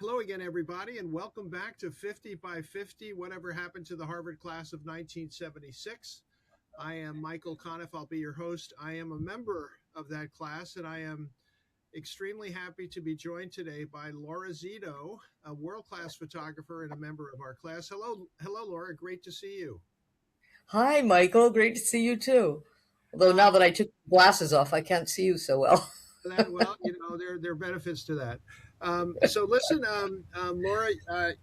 Hello again, everybody, and welcome back to 50 by 50, Whatever Happened to the Harvard Class of 1976. I am Michael Conniff. I'll be your host. I am a member of that class, and I am extremely happy to be joined today by Laura Zito, a world-class photographer and a member of our class. Hello, Laura. Great to see you. Hi, Michael. Great to see you too. Although now Um, that I took the glasses off, I can't see you so well. there are benefits to that. So listen, Laura,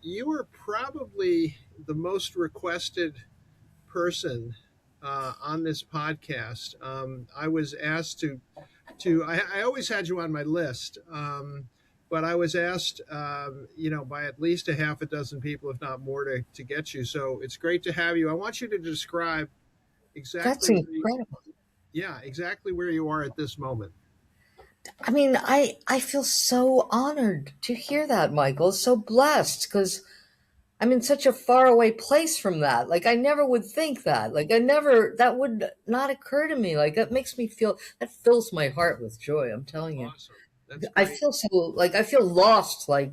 you are probably the most requested person on this podcast. I was asked I always had you on my list, but I was asked, by at least a half a dozen people, if not more, to get you. So it's great to have you. I want you to describe That's exactly incredible. exactly where you are at this moment. I feel so honored to hear that, Michael. So blessed because I'm in such a faraway place from that. Like, I never would think that. That would not occur to me. Like, that makes me feel, that fills my heart with joy. I'm telling you. Awesome. That's I great. feel so, I feel lost, like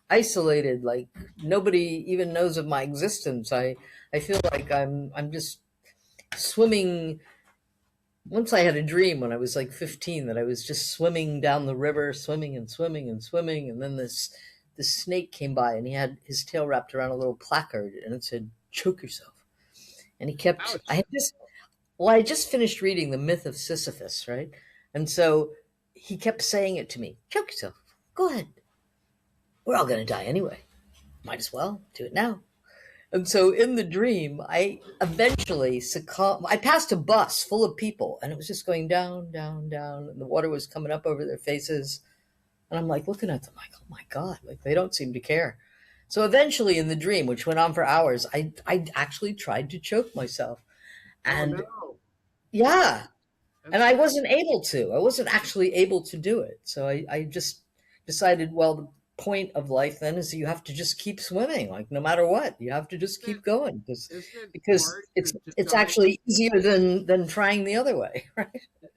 isolated, like nobody even knows of my existence. I feel like I'm just swimming. Once I had a dream when I was like 15 that I was just swimming down the river, swimming and swimming and swimming, and then this snake came by and he had his tail wrapped around a little placard and it said, "Choke yourself." And he kept. I Ouch. had just well, I just finished reading The Myth of Sisyphus, right? And so he kept saying it to me, "Choke yourself. Go ahead. We're all going to die anyway. Might as well do it now." And so in the dream, I eventually succumbed. I passed a bus full of people and it was just going down, down, down. And the water was coming up over their faces. And I'm like looking at them like, oh my God, like they don't seem to care. So eventually in the dream, which went on for hours, I actually tried to choke myself. Oh And no, yeah, and that's I not. wasn't able to. I wasn't actually able to do it. So I just decided, well, the point of life then is you have to just keep swimming, like no matter what. You have to just Isn't it, keep going isn't it because hard to it's die? actually easier than trying the other way, right?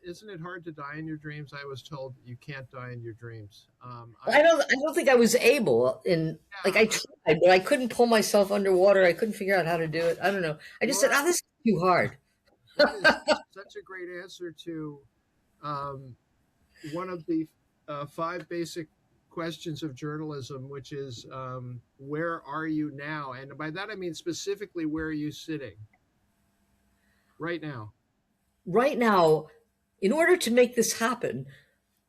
Isn't it hard to die in your dreams? I was told you can't die in your dreams. I don't think I was able in like I Yeah, tried, but I couldn't pull myself underwater. I couldn't figure out how to do it. I don't know. I just said, Laura, "Oh, this is too hard." that is such a great answer to um, one of the five basic questions of journalism, which is where are you now? And by that I mean specifically, where are you sitting right now? Right now, in order to make this happen,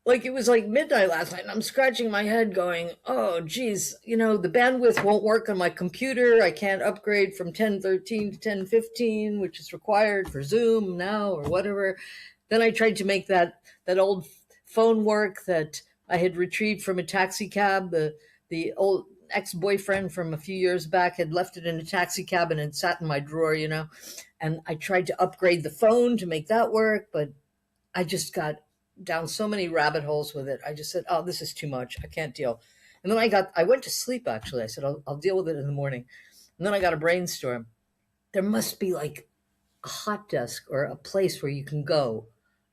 like it was like midnight last night and I'm scratching my head going, oh geez, the bandwidth won't work on my computer. I can't upgrade from 1013 to 1015, which is required for Zoom now or whatever. Then I tried to make that old phone work that I had retrieved from a taxi cab. The old ex-boyfriend from a few years back had left it in a taxi cab and had sat in my drawer. And I tried to upgrade the phone to make that work, but I just got down so many rabbit holes with it. I just said, "Oh, this is too much. I can't deal." And then I went to sleep. Actually, I said, "I'll deal with it in the morning." And then I got a brainstorm. There must be like a hot desk or a place where you can go.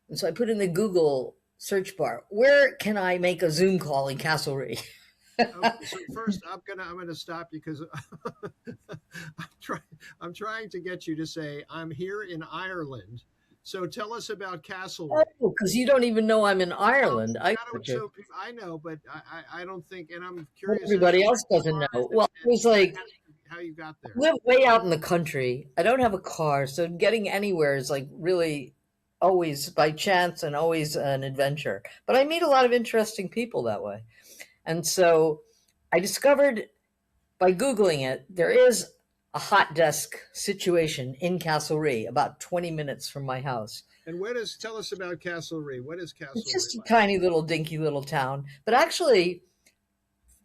And so I put in the Google search bar, where can I make a Zoom call in Castlereagh? Okay, so first I'm gonna stop you because trying I'm trying to get you to say I'm here in Ireland. So tell us about Oh, Castlereagh. because you don't even know I'm in Well, Ireland. you I got to. got you. So I know, but I don't think, and I'm But curious as to everybody where else you doesn't are know. Well, it and was like how you got there. live way out in the country. I don't have a car, so getting anywhere is like really always by chance and always an adventure. But I meet a lot of interesting people that way. And so I discovered by Googling it, there is a hot desk situation in Castlereagh, about 20 minutes from my house. And where does tell us about Castlereagh? What is It's Castlereagh just a like? tiny little dinky little town. But actually,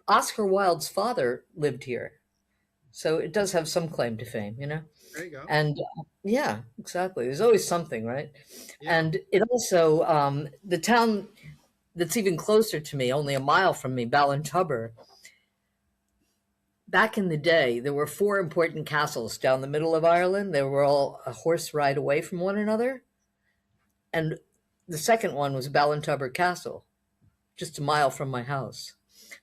Oscar Wilde's father lived here. So it does have some claim to fame. There you go. And yeah, exactly. There's always something, right? Yeah. And it also, the town that's even closer to me, only a mile from me, Ballintubber, back in the day, there were four important castles down the middle of Ireland. They were all a horse ride away from one another. And the second one was Ballintubber Castle, just a mile from my house.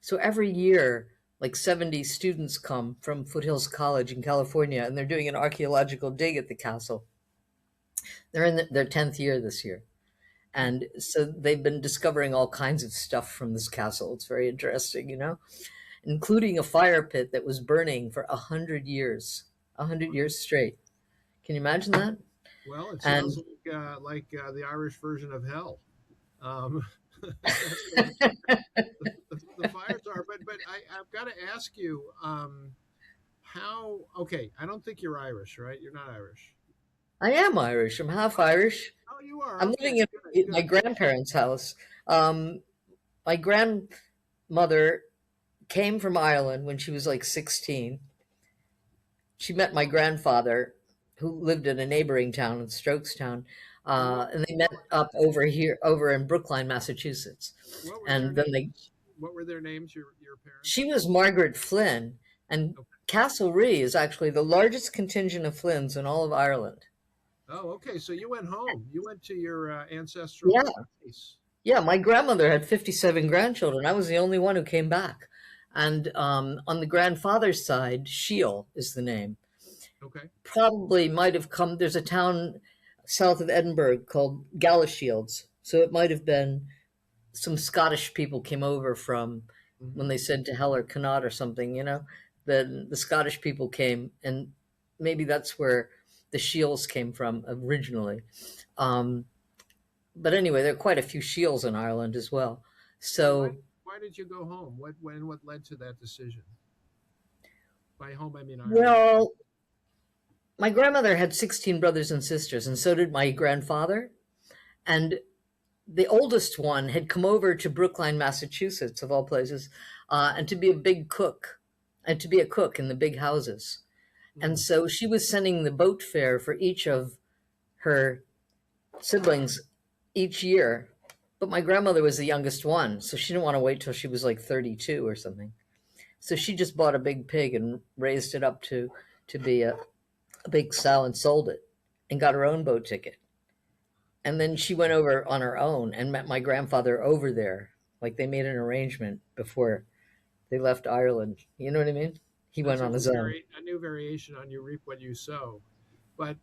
So every year, like 70 students come from Foothills College in California, and they're doing an archaeological dig at the castle. They're in their 10th year this year. And so they've been discovering all kinds of stuff from this castle. It's very interesting, including a fire pit that was burning for 100 years, 100 years straight. Can you imagine that? Well, it sounds And like the Irish version of hell. Um, that's what the fires are. But I've got to ask you, how? Okay, I don't think you're Irish, right? You're not Irish. I am Irish. I'm half Oh, Irish. oh, you are. I'm Okay, living in good, my good. grandparents' house. Um, my grandmother came from Ireland when she was like 16. She met my grandfather, who lived in a neighboring town in Strokestown, And and they met up over here, over in Brookline, Massachusetts. what were their And then names? What were their names? Your she parents? was Margaret Flynn, and Okay. Castlereagh is actually the largest contingent of Flynns in all of Ireland. Oh, okay. So you went home. You went to your ancestral Yeah, place. yeah. My grandmother had 57 grandchildren. I was the only one who came back. And on the grandfather's side, Shiel is the name. Okay. Probably might have come. There's a town south of Edinburgh called Galashiels, so it might have been some Scottish people came over from when Hmm. they said to hell or Connaught or something. Then the Scottish people came, and maybe that's where the Shiels came from originally. Um, but anyway, there are quite a few Shiels in Ireland as well. So why So, why did you go home? What led to that decision? By home, I mean Ireland. well, my grandmother had 16 brothers and sisters, and so did my grandfather. And the oldest one had come over to Brookline, Massachusetts, of all places, and to be a big cook, and to be a cook in the big houses. And Hmm. so she was sending the boat fare for each of her siblings each year. But my grandmother was the youngest one, so she didn't want to wait till she was like 32 or something. So she just bought a big pig and raised it up to be a big sow and sold it and got her own boat ticket. And then she went over on her own and met my grandfather over there. Like they made an arrangement before they left Ireland. You know what I mean? He went That's on his own. a new variation on you reap what you sow. But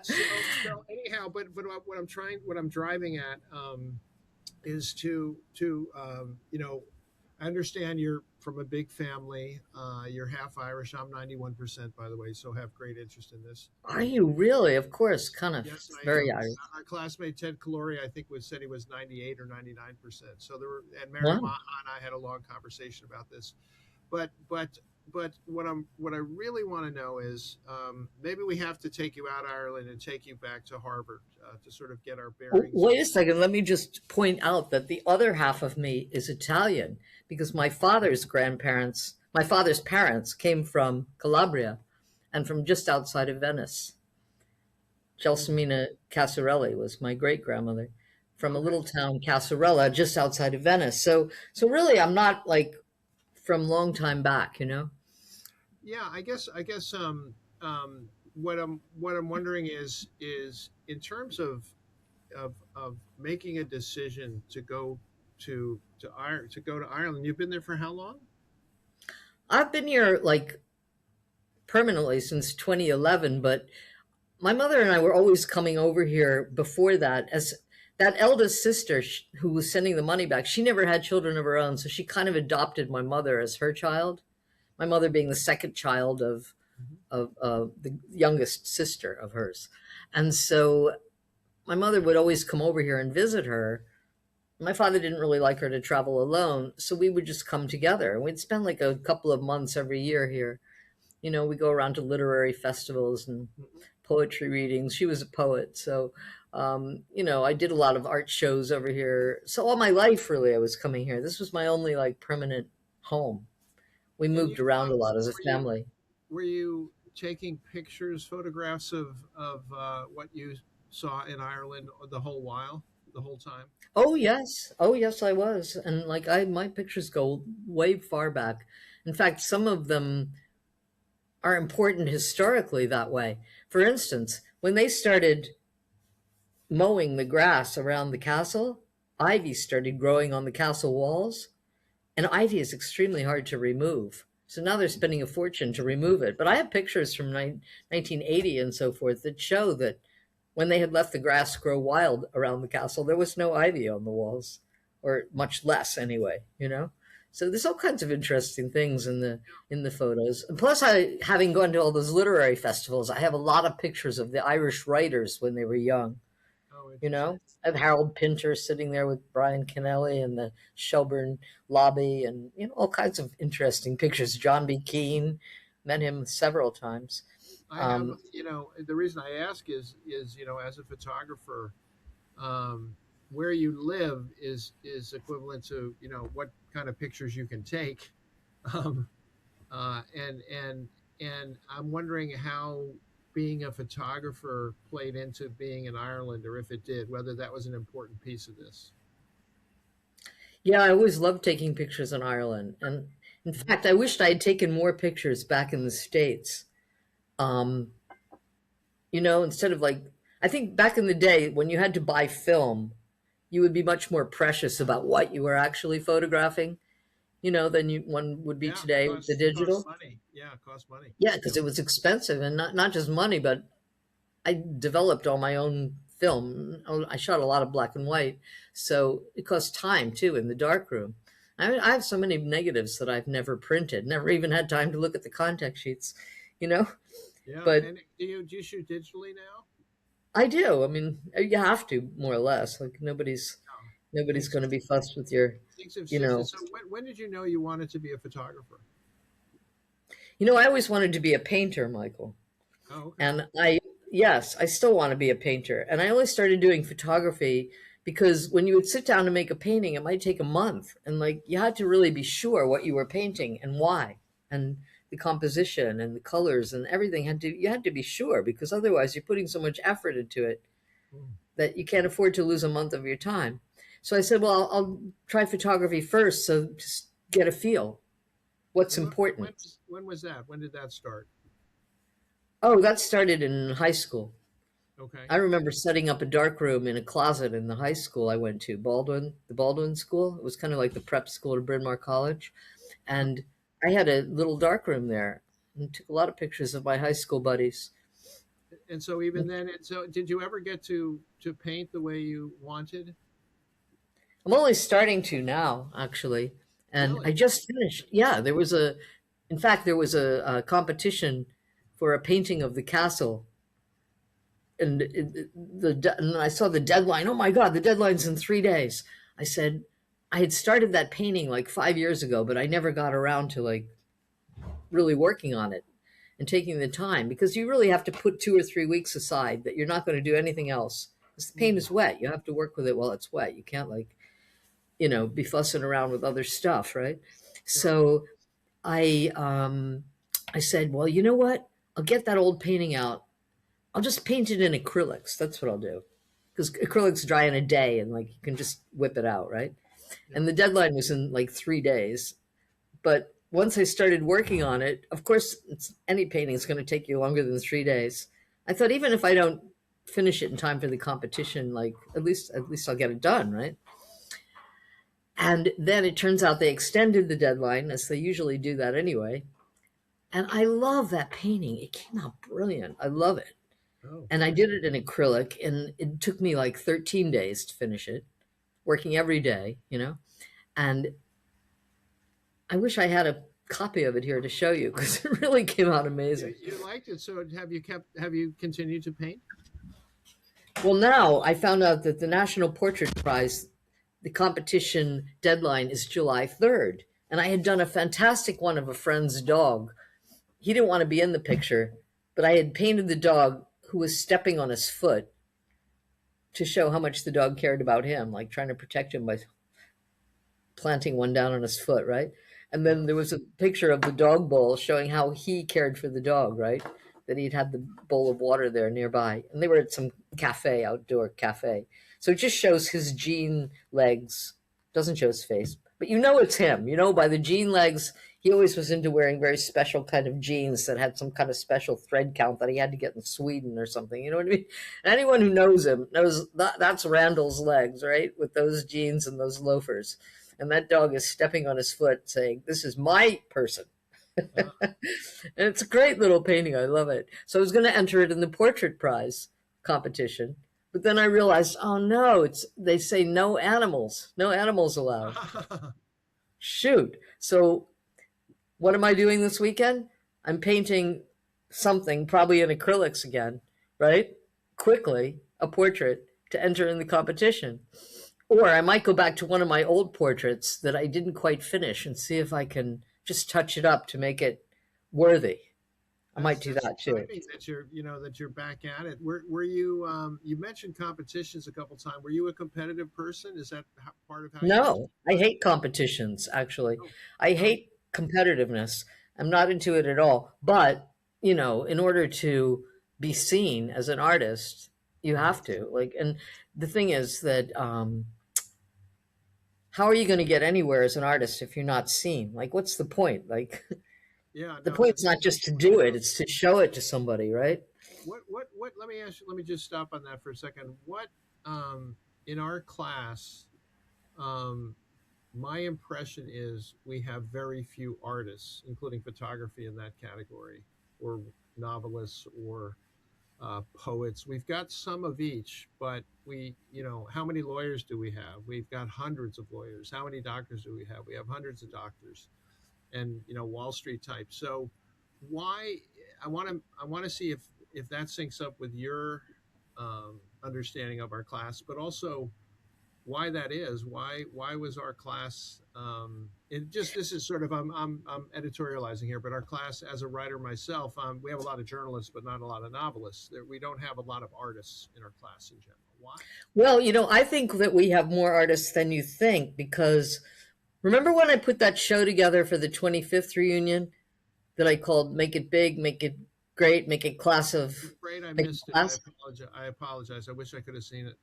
so anyhow, but what what I'm driving at is to I understand you're from a big family. You're half Irish. I'm 91%, by the way, so have great interest in this. Are you really? Of course, Conniff. Yes, I Very am. Irish. Our classmate Ted Calori, I think, was said he was 98 or 99%. So there were, and Mary Wow. Maha and I had a long conversation about this. But but but what I really want to know is maybe we have to take you out of Ireland and take you back to Harvard to sort of get our bearings Wait on. a second. Let me just point out that the other half of me is Italian because my father's parents came from Calabria and from just outside of Venice. Mhm. Gelsomina Casarelli was my great grandmother from a Okay. little town, Casarella, just outside of Venice. So really, I'm not like from long time back. Yeah, I guess what I'm wondering is in terms of making a decision to go to go to Ireland. You've been there for how long? I've been here like permanently since 2011, but my mother and I were always coming over here before that. As that eldest sister who was sending the money back, she never had children of her own, so she kind of adopted my mother as her child. My mother being the second child Mhm. of the youngest sister of hers, and so my mother would always come over here and visit her. My father didn't really like her to travel alone, so we would just come together, and we'd spend like a couple of months every year here. We go around to literary festivals and Mhm. poetry readings. She was a poet, so I did a lot of art shows over here. So all my life, really, I was coming here. This was my only like permanent home. We And moved around a lot as a were you family. were you taking pictures, photographs of what you saw in Ireland the whole while, the whole time? Oh yes, I was, and like my pictures go way far back. In fact, some of them are important historically that way. For instance, when they started mowing the grass around the castle, ivy started growing on the castle walls, and ivy is extremely hard to remove. So now they're spending a fortune to remove it. But I have pictures from 1980 and so forth that show that when they had let the grass grow wild around the castle, there was no ivy on the walls, or much less anyway, you know? So there's all kinds of interesting things in the photos. And plus, I having gone to all those literary festivals, I have a lot of pictures of the Irish writers when they were young. Oh, You interesting. know, I have Harold Pinter sitting there with Brian Kennelly and the Shelburne lobby, and all kinds of interesting pictures. John B. Keane, met him several times. I have, Um, the reason I ask is, as a photographer, um, where you live is equivalent to, what kind of pictures you can take. Um, uh, and and and I'm wondering how being a photographer played into being in Ireland, or if it did, whether that was an important piece of this. yeah, I always loved taking pictures in Ireland, and in Mhm. fact, I wished I had taken more pictures back in the States. Um, instead of like, I think back in the day when you had to buy film, you would be much more precious about what you were actually photographing, than one would be Yeah, today with the costs digital. money. Yeah, it costs money. Yeah, Yep. because it was expensive, and not just money, but I developed all my own film. I shot a lot of black and white, so it cost time too in the darkroom. I have so many negatives that I've never printed, never even had time to look at the contact sheets, you know. Yeah, But and do you shoot digitally now? I do. I mean, you have to more or less. Like No, nobody's things going to be fussed with your, things have you shifted. know. So when did you know you wanted to be a photographer? I always wanted to be a painter, Michael. Oh, okay. And yes, I still want to be a painter. And I only started doing photography because when you would sit down to make a painting, it might take a month. And like you had to really be sure what you were painting and why. And the composition and the colors and everything you had to be sure, because otherwise you're putting so much effort into it Mm. that you can't afford to lose a month of your time. So I said, well, I'll try photography first. So just get a feel. What's And important? when was that? When did that start? Oh, that started in high school. Okay. I remember setting up a dark room in a closet in the high school I went to, the Baldwin School. It was kind of like the prep school to Bryn Mawr College. Uh-huh. And I had a little dark room there and took a lot of pictures of my high school buddies. And so even then, and so did you ever get to paint the way you wanted? I'm only starting to now, actually. And I Really? just finished. Yeah, in fact, there was a competition for a painting of the castle. And I saw the deadline. Oh my God, the deadline's in 3 days. I said, I had started that painting like 5 years ago, but I never got around to like really working on it and taking the time, because you really have to put 2 or 3 weeks aside that you're not going to do anything else. Because the paint Mm. is wet. You have to work with it while it's wet. You can't like, be fussing around with other stuff, right? Yeah. So I said, well, you know what? I'll get that old painting out. I'll just paint it in acrylics. That's what I'll do. Because acrylics dry in a day and like you can just whip it out, right? Yeah. And the deadline was in like 3 days. But once I started working on it, of course, any painting is going to take you longer than 3 days. I thought even if I don't finish it in time for the competition, like at least I'll get it done, right? And then it turns out they extended the deadline, as they usually do that anyway. And I love that painting. It came out brilliant. I love it. Oh, And I did excellent. it in acrylic, and it took me like 13 days to finish it, working every day. And I wish I had a copy of it here to show you because it really came out amazing. You liked it. So have you continued to paint? Well, now I found out that the National Portrait Prize, the competition deadline is July 3rd. And I had done a fantastic one of a friend's dog. He didn't want to be in the picture, but I had painted the dog who was stepping on his foot to show how much the dog cared about him, like trying to protect him by planting one down on his foot, right? And Yeah. then there was a picture of the dog bowl showing how he cared for the dog, right? That he'd had the bowl of water there nearby. And they were at some outdoor cafe. So it just shows his jean legs, doesn't show his face. But you know it's him. You know by the jean legs. He always was into wearing very special kind of jeans that had some kind of special thread count that he had to get in Sweden or something. You know what I mean? Anyone who knows him knows that's Randall's legs, right? With those jeans and those loafers. And that dog is stepping on his foot saying, "This is my person." Uh, And it's a great little painting. I love it. So I was going to enter it in the portrait prize competition, but then I realized, oh no, it's they say no animals allowed. Shoot. So what am I doing this weekend? I'm painting something, probably in acrylics again, right? Quickly, a portrait to enter in the competition. Or I might go back to one of my old portraits that I didn't quite finish and see if I can just touch it up to make it worthy. I might do that's that too. exciting that you're back at it. Were you you mentioned competitions a couple times. Were you a competitive person? Is that part of how you got No, I hate competitions, actually. oh, I oh, hate competitiveness. I'm not into it at all. But, in order to be seen as an artist, you mhm. have to. Like, and the thing is that how are you going to get anywhere as an artist if you're not seen? Like, what's the point? Like, Yeah, the no, point's that's not just to absolutely do it, true. it's to show it to somebody, right? What let me ask you, let me just stop on that for a second. What in our class, um my impression is we have very few artists, including photography in that category, or novelists, or poets. We've got some of each, but how many lawyers do we have? We've got hundreds of lawyers. How many doctors do we have? We have hundreds of doctors, and Wall Street types. So why? I want to see if that syncs up with your understanding of our class, but also why that is. Why was our class? It just this is sort of I'm editorializing here, but our class, as a writer myself, we have a lot of journalists, but not a lot of novelists. We don't have a lot of artists in our class in general. Why? Well, I think that we have more artists than you think because remember when I put that show together for the 25th reunion that I called Make It Big, Make It Great, Make It Class I'm of afraid I Make It missed it. I Class? apologize. I apologize. I wish I could have seen it.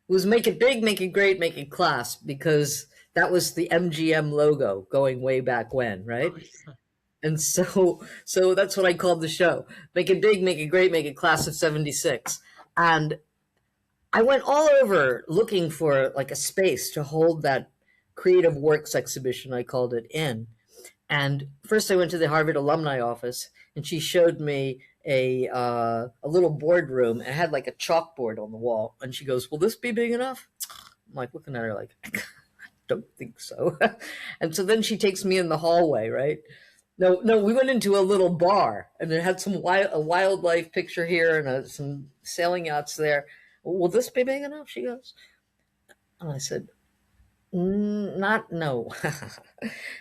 It was Make It Big, Make It Great, Make It Class because that was the MGM logo going way back when, Oh, right? And so that's what I called the show. Make it big, make it great, make it class of 76. And I went all over looking for like a space to hold that creative works exhibition I called it in. And first I went to the Harvard alumni office and she showed me a little boardroom. It had like a chalkboard on the wall and she goes, "Will this be big enough?" I'm like looking at her like, "I don't think so." And so then she takes me in the hallway, right? No, no, we went into a little bar and it had a wildlife picture here and some sailing yachts there. "Will this be big enough?" She goes. And I said, Not no."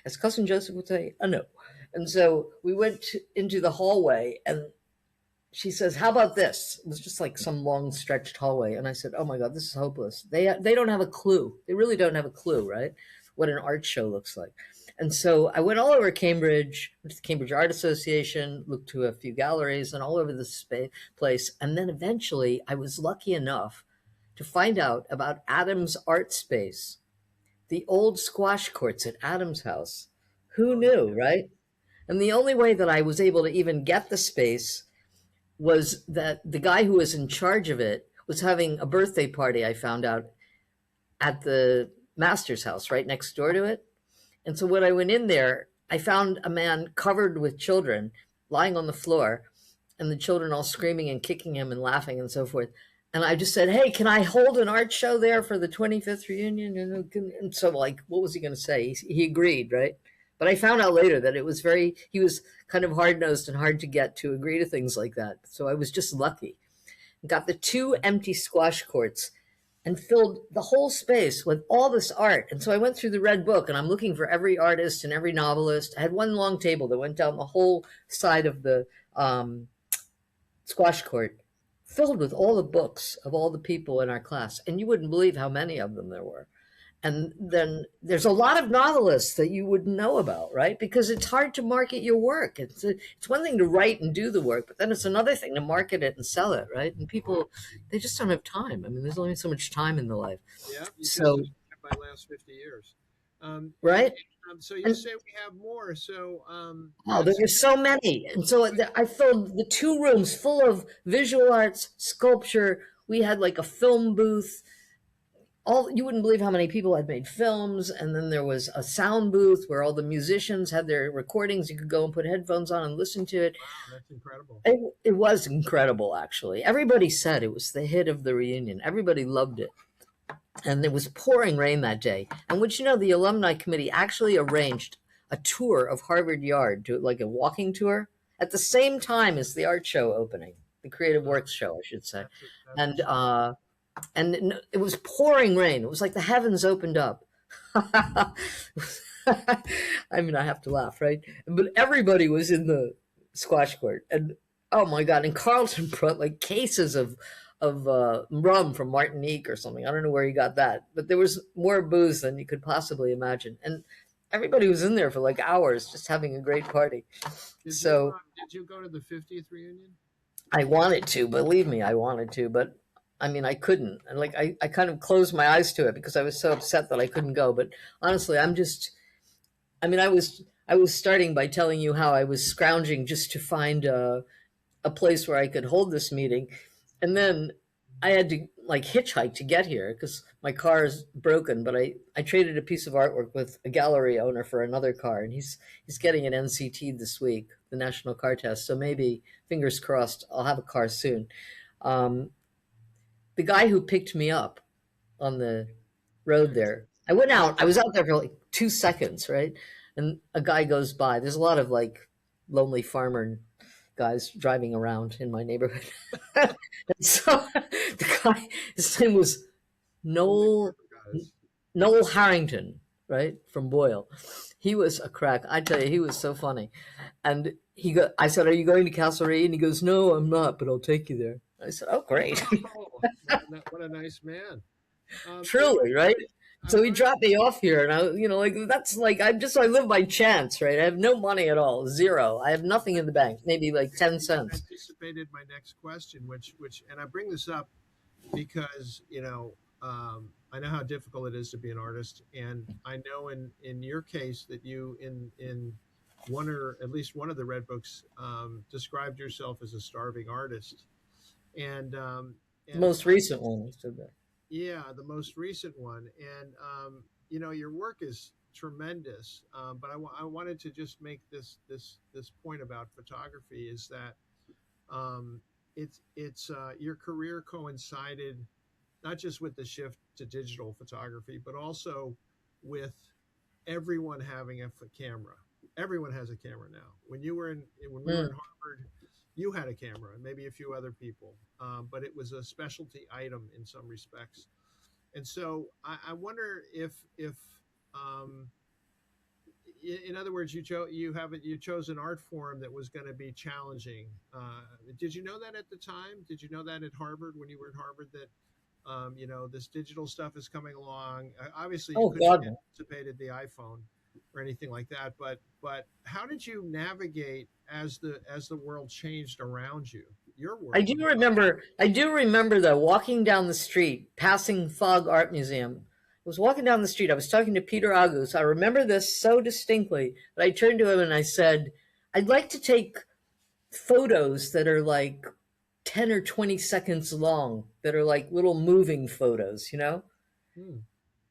As cousin Joseph would say, a no. And so we went into the hallway and she says, "How about this?" It was just like some long stretched hallway. And I said, "Oh my God, this is hopeless. They don't have a clue. They really don't have a clue, right? What an art show looks like." And so I went all over Cambridge, went to the Cambridge Art Association, looked to a few galleries and all over the place. And then eventually I was lucky enough to find out about Adams Art Space, the old squash courts at Adams House. Who Oh, no knew, kidding. right? And the only way that I was able to even get the space was that the guy who was in charge of it was having a birthday party, I found out, at the master's house right next door to it. And so when I went in there, I found a man covered with children lying on the floor and the children all screaming and kicking him and laughing and so forth. And I just said, "Hey, can I hold an art show there for the 25th reunion?" And so, like, what was he going to say? He agreed, right? But I found out later that he was kind of hard nosed and hard to get to agree to things like that. So I was just lucky. Got the two empty squash courts and filled the whole space with all this art. And so I went through the red book and I'm looking for every artist and every novelist. I had one long table that went down the whole side of the um, squash court, filled with all the books of all the people in our class. And you wouldn't believe how many of them there were. And then there's a lot of novelists that you wouldn't know about, right? Because it's hard to market your work. It's one thing to write and do the work, but then it's another thing to market it and sell it, right? And people, they just don't have time. I mean, there's only so much time in the life. Yeah, you just So described my last 50 years. right? So you And say we have more. So oh, there were so many. And so I filled the two rooms full of visual arts, sculpture. We had like a film booth. All you wouldn't believe how many people had made films, and then there was a sound booth where all the musicians had their recordings. You could go and put headphones on and listen to it. wow, that's incredible. It was incredible, actually. Everybody said it was the hit of the reunion. Everybody loved it. And it was pouring rain that day. And would you know, the alumni committee actually arranged a tour of Harvard Yard, to like a walking tour, at the same time as the art show opening, the Creative Wow, Works show, I should say. that's And exciting. it was pouring rain. It was like the heavens opened up. I mean, I have to laugh, right? But everybody was in the squash court, and oh my god! And Carlton brought like cases of rum from Martinique or something. I don't know where he got that, but there was more booze than you could possibly imagine, and everybody was in there for like hours, just having a great party. So Did you go to the 50th reunion? I wanted to, believe me, I wanted to, but I mean, I couldn't. And like, I kind of closed my eyes to it because I was so upset that I couldn't go. But honestly, I mean, I was starting by telling you how I was scrounging just to find a place where I could hold this meeting. And then I had to like hitchhike to get here because my car is broken. But I traded a piece of artwork with a gallery owner for another car, and he's getting an NCT this week, the National Car Test. So maybe, fingers crossed, I'll have a car soon. Um, the guy who picked me up on the road there, I went out. I was out there for like 2 seconds, right? And a guy goes by. There's a lot of like lonely farmer guys driving around in my neighborhood. And so the guy, his name was Only Noel farmer guys. Noel Harrington, right, from Boyle. He was a crack. I tell you, he was so funny. And I said, "Are you going to Castlereagh?" And he goes, "No, I'm not, but I'll take you there." I said, "Oh, great." Oh, what a nice man. You know, Truly, right? I So he wanted dropped me off here, and like that's like I live by chance, right? I have no money at all, zero. I have nothing in the bank, maybe like 10 cents. anticipated my next question, and I bring this up because I know how difficult it is to be an artist, and I know in your case that you in one or at least one of the red books described yourself as a starving artist, and The and most recent one, he said that. yeah, the most recent one, and your work is tremendous. But I wanted to just make this point about photography is that um, it's your career coincided not just with the shift to digital photography, but also with everyone having a camera. Everyone has a camera now. When we were in Mm. Harvard, you had a camera, and maybe a few other people, but it was a specialty item in some respects. And so I wonder if um, in other words, you chose an art form that was going to be challenging. Did you know that at the time? Did you know that at Harvard when you were at Harvard that this digital stuff is coming along? Obviously, you Oh couldn't have God, no. anticipated the iPhone or anything like that. But how did you navigate as the world changed around you, your I world? do remember. I do remember though walking down the street, passing Fogg Art Museum. I was walking down the street. I was talking to Peter Agus. I remember this so distinctly that I turned to him and I said, "I'd like to take photos that are like 10 or 20 seconds long, that are like little moving photos, Hmm.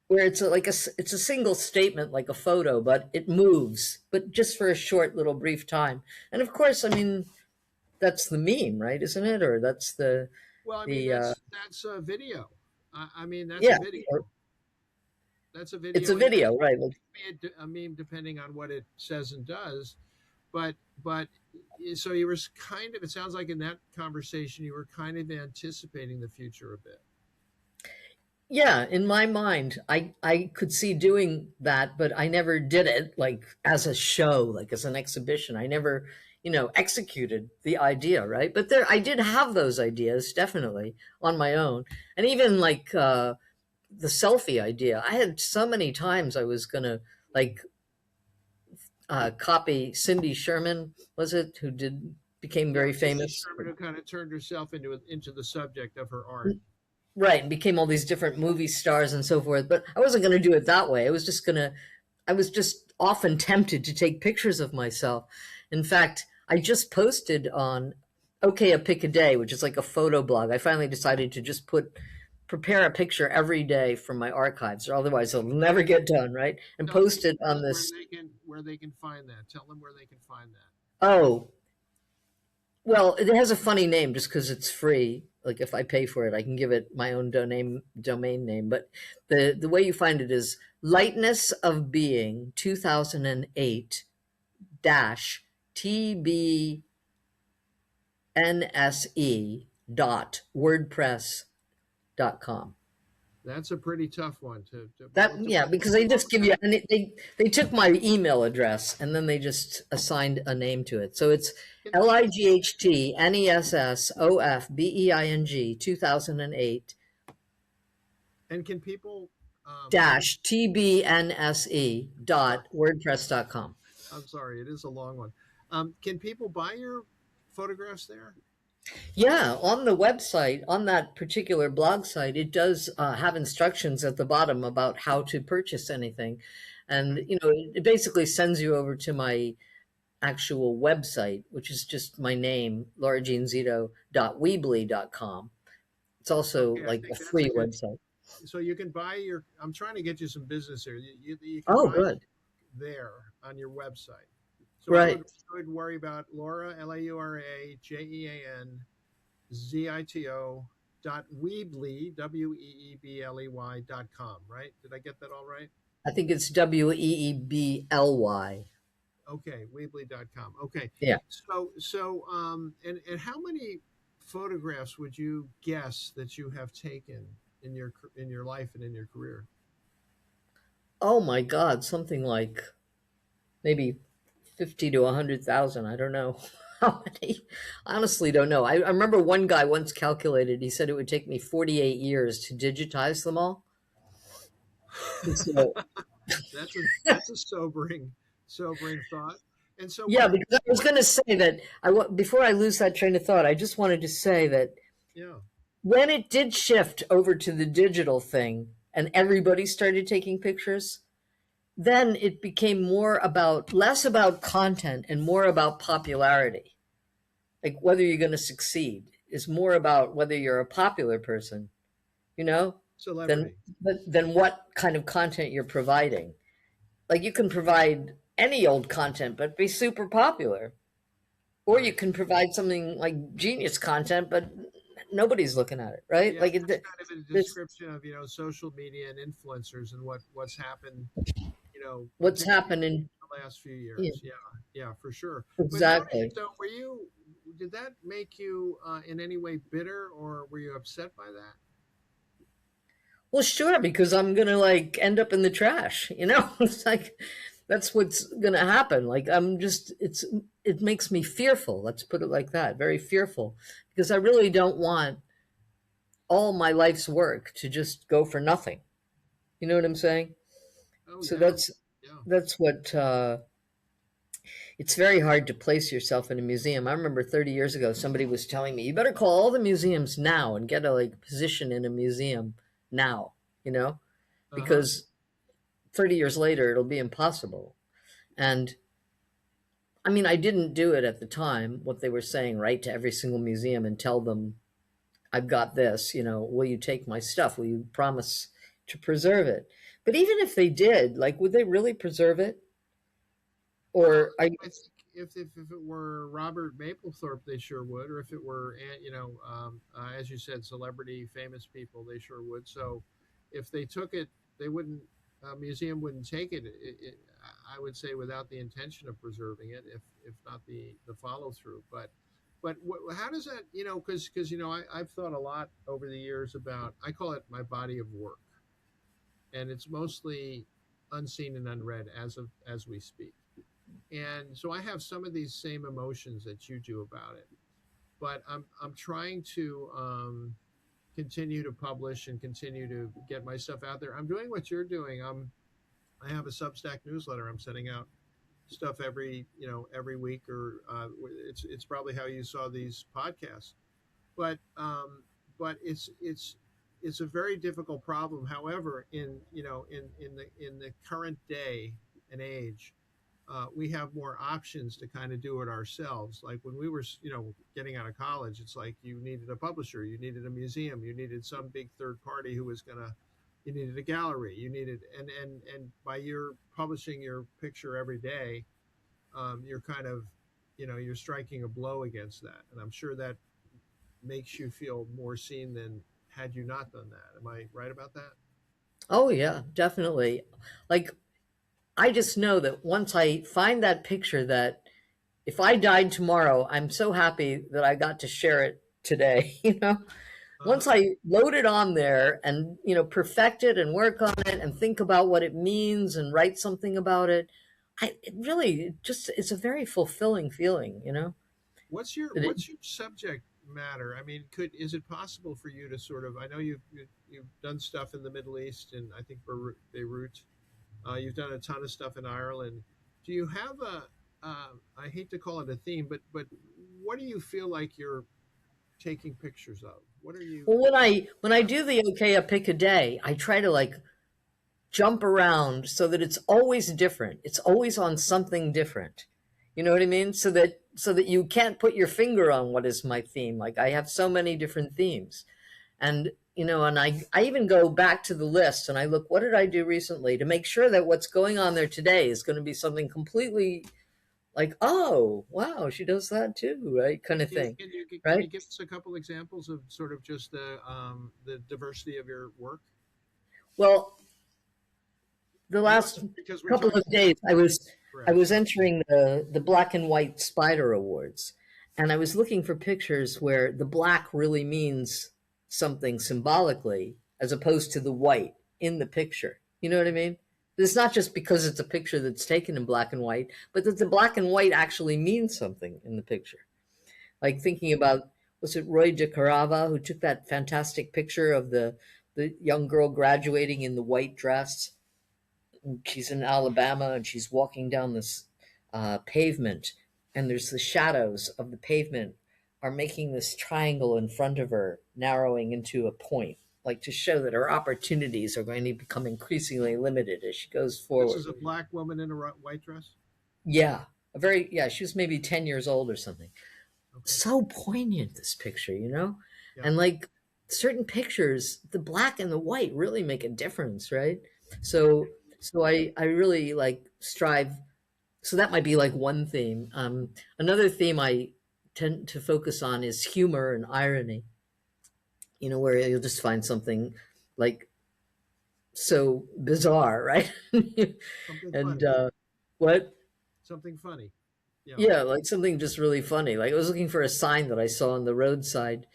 where it's a single statement like a photo, but it moves, but just for a short little brief time." And of course, I mean that's the meme, right? Isn't it? Or that's Well, I mean the that's a video. I mean that's a yeah, video. or That's a it's a video, and video, right? Like, it be a meme depending on what it says and does. But so you were kind of. It sounds like in that conversation you were kind of anticipating the future a bit. yeah, in my mind, I could see doing that, but I never did it like as a show, like as an exhibition. I never, executed the idea, right? But there, I did have those ideas definitely on my own, and even like the selfie idea. I had so many times I was gonna like copy Cindy Sherman, was it, who did became Yeah, very Cindy famous. Sherman, who kind of turned herself into the subject of her art. Right, and became all these different movie stars and so forth. But I wasn't going to do it that way. I was just going to I was just often tempted to take pictures of myself. In fact, I just posted on Okay, a Pic a Day, which is like a photo blog. I finally decided to just prepare a picture every day from my archives, or otherwise it'll never get done, right? And post it Tell on them this. where they can find that. Tell them where they can find that. Oh, well, it has a funny name just because it's free. Like if I pay for it, I can give it my own domain name. But the way you find it is Lightness of Being 2008 dash TBNSE dot WordPress.com. That's a pretty tough one That yeah, because they just give you and they took my email address and then they just assigned a name to it. So it's can, LIGHTNESSOFBEING 2008 and can people dash TBNSE dot WordPress.com. I'm sorry, it is a long one. Can people buy your photographs there? Yeah, on the website, on that particular blog site, it does have instructions at the bottom about how to purchase anything. And, Okay. it basically sends you over to my actual website, which is just my name, laurajeanzito.weebly.com. It's also Okay, I like a think that's a free good. website. So you can buy your. I'm trying to get you some business here. You can Oh, buy good. there on your website. So Right. I would worry about Laura LauraJeanZito dot Weebly WEEBLEY.com. Right? Did I get that all right? I think it's WEEBLY. Okay, Weebly.com. Okay. Yeah. And how many photographs would you guess that you have taken in your life and in your career? Oh my God, something like maybe 50 to 100,000. I don't know how many. I honestly don't know. I remember one guy once calculated, he said it would take me 48 years to digitize them all. And so, That's a sobering thought. And so yeah, because I was what going to say that before I lose that train of thought, I just wanted to say that yeah. when it did shift over to the digital thing and everybody started taking pictures, then it became less about content and more about popularity. Like whether you're going to succeed is more about whether you're a popular person, you know, than Celebrity. than what kind of content you're providing. Like you can provide any old content, but be super popular, or you Right. can provide something like genius content, but nobody's looking at it, right? Yeah, Like that's kind of a there's description of, social media and influencers and what's happened, what's particularly happening. the last few Yeah, years. Yeah, yeah, for sure. But how exactly. so did that make you in any way bitter or were you upset by that? Well, sure, because I'm gonna like end up in the trash, It's like that's what's gonna happen. Like it makes me fearful. Let's put it like that, very fearful, because I really don't want all my life's work to just go for nothing. You know what I'm saying? Oh So yeah. Yeah. that's what it's very hard to place yourself in a museum. I remember 30 years ago, somebody was telling me, you better call all the museums now and get a like position in a museum now, you know, Uh-huh. because 30 years later, it'll be impossible. And I mean, I didn't do it at the time, what they were saying, right, to every single museum and tell them, I've got this, will you take my stuff? Will you promise to preserve it? But even if they did, like, would they really preserve it? Well, Or are you, I think if it were Robert Mapplethorpe, they sure would, or if it were, as you said, celebrity, famous people, they sure would. So, if they took it, they wouldn't. A museum wouldn't take I would say, without the intention of preserving it, if not the follow through. But how does that? Because I've thought a lot over the years about. I call it my body of work, and it's mostly unseen and unread as we speak. And so I have some of these same emotions that you do about it, but I'm trying to continue to publish and continue to get my stuff out there. I'm doing what you're doing. I have a Substack newsletter. I'm sending out stuff every week, or it's probably how you saw these podcasts. But it's a very difficult problem. However, in the current day, an age, we have more options to kind of do it ourselves. Like when we were, getting out of college, it's like you needed a publisher, you needed a museum, you needed some big third party who was gonna, you needed a gallery, you needed, and by your publishing your picture every day, you're kind of, you're striking a blow against that, and I'm sure that makes you feel more seen than had you not done that. Am I right about that? Oh yeah, definitely. Like I just know that once I find that picture, that if I died tomorrow, I'm so happy that I got to share it today. Uh-huh. Once I load it on there and perfect it and work on it and think about what it means and write something about it, it really just it's a very fulfilling feeling. What's your That it, what's your subject matter? I mean, could is it possible for you to sort of? I know you've done stuff in the Middle East and I think Beirut. You've done a ton of stuff in Ireland. Do you have a? I hate to call it a theme, but what do you feel like you're taking pictures of? What are you? well, when I do the okay, a pick a day, I try to like jump around so that it's always different. It's always on something different. You know what I mean? So that you can't put your finger on what is my theme. Like I have so many different themes. And I even go back to the list and I look, what did I do recently to make sure that what's going on there today is going to be something completely like, oh, wow, she does that too, right? Kind of thing. Can you Right? give us a couple examples of sort of just the diversity of your work? Well, the I know last it's because we're couple of talking days I correct. was entering the black and white spider awards, and I was looking for pictures where the black really means something symbolically as opposed to the white in the picture. You know what I mean? It's not just because it's a picture that's taken in black and white, but that the black and white actually means something in the picture. Like thinking about, was it Roy de Carava who took that fantastic picture of the young girl graduating in the white dress? She's in Alabama and she's walking down this pavement, and there's the shadows of the pavement are making this triangle in front of her, narrowing into a point, like to show that her opportunities are going to become increasingly limited as she goes This forward. is a black woman in a white dress. Yeah, yeah, she was maybe 10 years old or something. Okay. So poignant, this picture. Yeah. And like certain pictures, the black and the white really make a difference, right? So i really like strive. So that might be like one theme. Another theme I tend to focus on is humor and irony, where you'll just find something like so bizarre, right? Something And funny. what Something funny. Yeah. Yeah, like something just really funny. Like I was looking for a sign that I saw on the roadside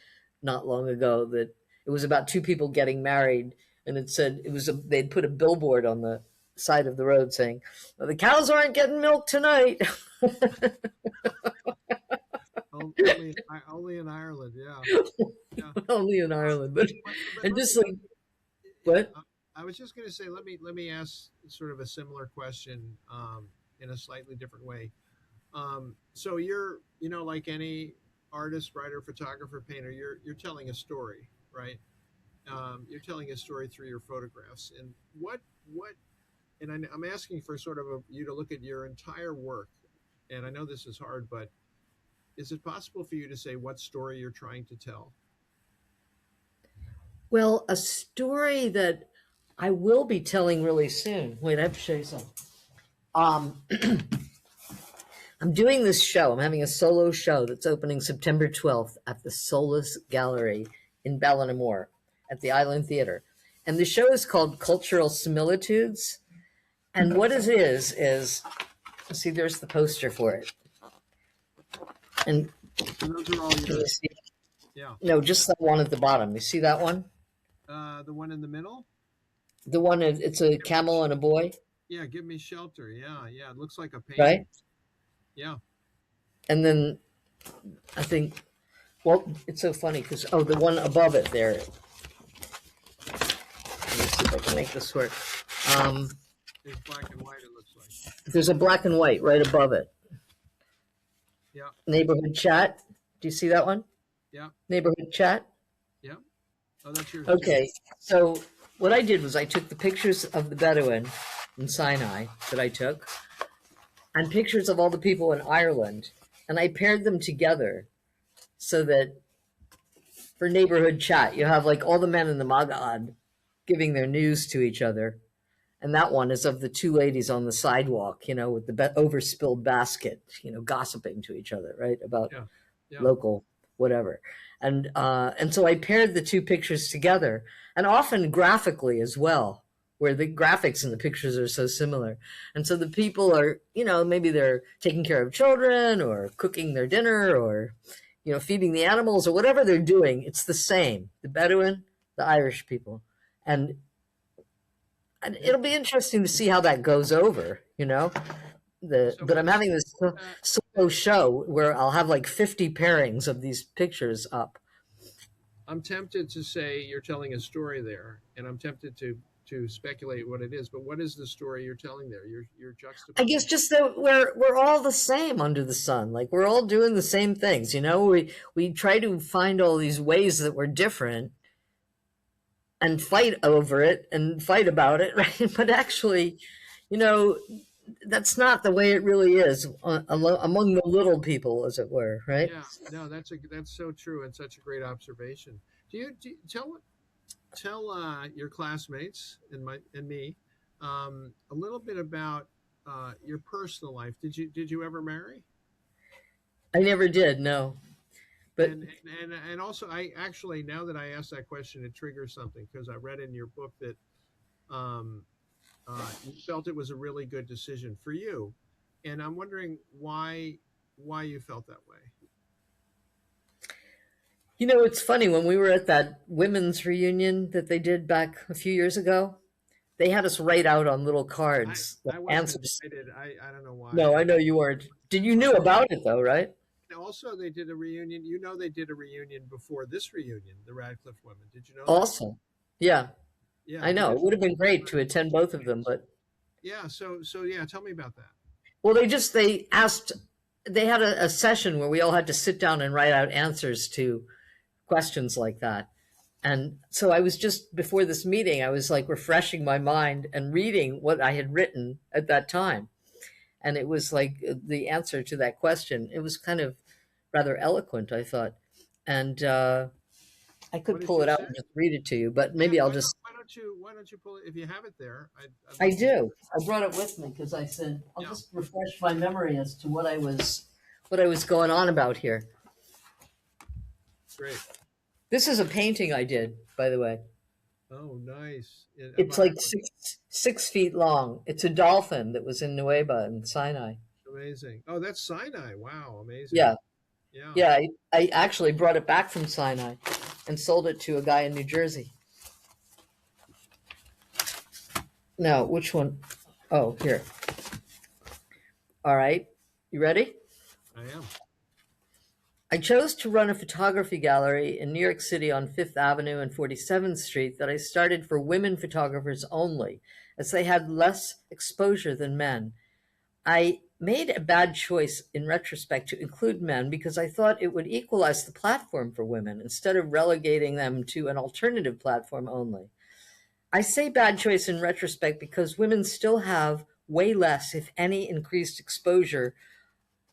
not long ago, that it was about two people getting married, and it said they'd put a billboard on the side of the road saying, "Well, the cows aren't getting milk tonight." Only in Ireland. Yeah. Yeah. Only in Ireland, but But and let just me. like what? I was just going to say, let me ask sort of a similar question, in a slightly different way. So you're, like any artist, writer, photographer, painter, you're telling a story, right? You're telling a story through your photographs, and what, and I'm asking for sort of you to look at your entire work, and I know this is hard, but is it possible for you to say what story you're trying to tell? Well, a story that I will be telling really soon. Wait, I have to show you something. Um, I'm doing this show. I'm having a solo show that's opening September 12th at the Solus Gallery in Ballinamore at the Island Theater. And the show is called Cultural Similitudes. And what it is, see, there's the poster for it. And So those are all can you yours. see? Yeah. No, just that one at the bottom. You see that one? The one in the middle. The one, it's a camel and a boy, Yeah, give me shelter. Yeah, yeah. It looks like a painting. right? Yeah. And then I think, well, it's so funny because, oh, the one above it there. Let me see if I can make this work. Um, It's black and white. It looks like. there's a black and white right above it. Yeah. Neighborhood chat. Do you see that one? Yeah. Neighborhood chat. Yeah. Oh, that's yours too. Okay. So what I did was I took the pictures of the Bedouin in Sinai that I took and pictures of all the people in Ireland, and I paired them together so that for neighborhood chat, you have like all the men in the Magad giving their news to each other. And that one is of the two ladies on the sidewalk, with the overspilled basket, gossiping to each other, right? About Yeah. Yeah. local whatever. And so I paired the two pictures together, and often graphically as well, where the graphics and the pictures are so similar. And so the people are, maybe they're taking care of children or cooking their dinner or, feeding the animals or whatever they're doing. It's the same. The Bedouin, the Irish people. And it'll be interesting to see how that goes over, So but I'm what's having this uh, solo show where I'll have like 50 pairings of these pictures up. I'm tempted to say you're telling a story there, and I'm tempted to speculate what it is. But what is the story you're telling there? You're I guess juxtaposing. just that we're all the same under the sun. Like we're all doing the same things, We try to find all these ways that we're different and fight over it and fight about it, right? But actually, you know, that's not the way it really is among the little people, as it were, right? Yeah, no, that's so true and such a great observation. Do you tell your classmates and me a little bit about your personal life? Did you ever marry? I never did, no. But And also, I actually, now that I asked that question, it triggers something because I read in your book that um, you felt it was a really good decision for you, and I'm wondering why you felt that way. it's funny when we were at that women's reunion that they did back a few years ago. They had us write out on little I cards the I wasn't answers. invited. I don't know why. No, I know you weren't. Did you knew about it though, right? Also, they did a reunion. They did a reunion before this reunion, the Radcliffe women. Did you know that? Awesome. Yeah, Yeah, I know. It because would have been great to attend both of them, but yeah. So yeah, tell me about that. well, they had a session where we all had to sit down and write out answers to questions like that. And so I was just before this meeting, I was like refreshing my mind and reading what I had written at that time. And it was like the answer to that question. It was kind of rather eloquent, I thought. And I What could did pull you it out say? and just read it to you, but Yeah. maybe I'll just. Why don't you pull it if you have it there? I'd I love to hear. do. I brought it with me because I said I'll Yeah, just refresh my memory as to what I was going on about here. great. This is a painting I did, by the way. Oh, nice. Of It's like Ireland. 6 feet long. It's a dolphin that was in Nueva in Sinai. Amazing. Oh, that's Sinai. Wow, amazing. Yeah, Yeah. yeah. I actually brought it back from Sinai and sold it to a guy in New Jersey. Now, which one? Oh, here. All right. You ready? I am. I chose to run a photography gallery in New York City on Fifth Avenue and 47th Street that I started for women photographers only, as they had less exposure than men. I made a bad choice in retrospect to include men because I thought it would equalize the platform for women instead of relegating them to an alternative platform only. I say bad choice in retrospect because women still have way less, if any, increased exposure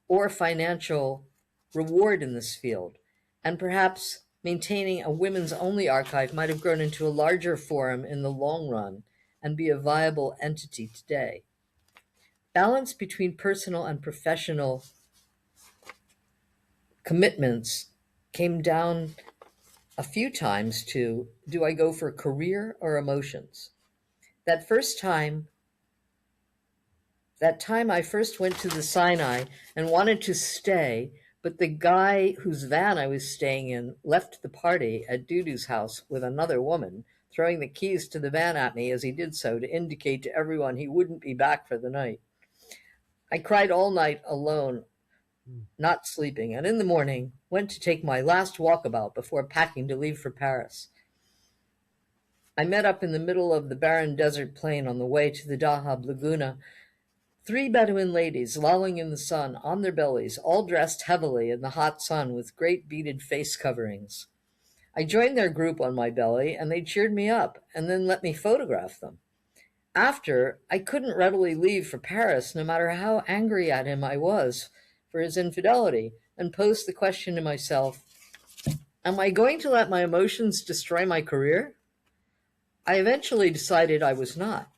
or financial reward in this field. And perhaps maintaining a women's only archive might have grown into a larger forum in the long run and be a viable entity today. Balance between personal and professional commitments came down a few times to, do I go for career or emotions? That first time, that time I first went to the Sinai and wanted to stay, but the guy whose van I was staying in left the party at Dudu's house with another woman, throwing the keys to the van at me as he did so to indicate to everyone he wouldn't be back for the night. I cried all night alone, Hmm. not sleeping, and in the morning went to take my last walkabout before packing to leave for Paris. I met up in the middle of the barren desert plain on the way to the Dahab Laguna. Three Bedouin ladies lolling in the sun on their bellies, all dressed heavily in the hot sun with great beaded face coverings. I joined their group on my belly, and they cheered me up and then let me photograph them. After, I couldn't readily leave for Paris, no matter how angry at him I was for his infidelity, and posed the question to myself, am I going to let my emotions destroy my career? I eventually decided I was not.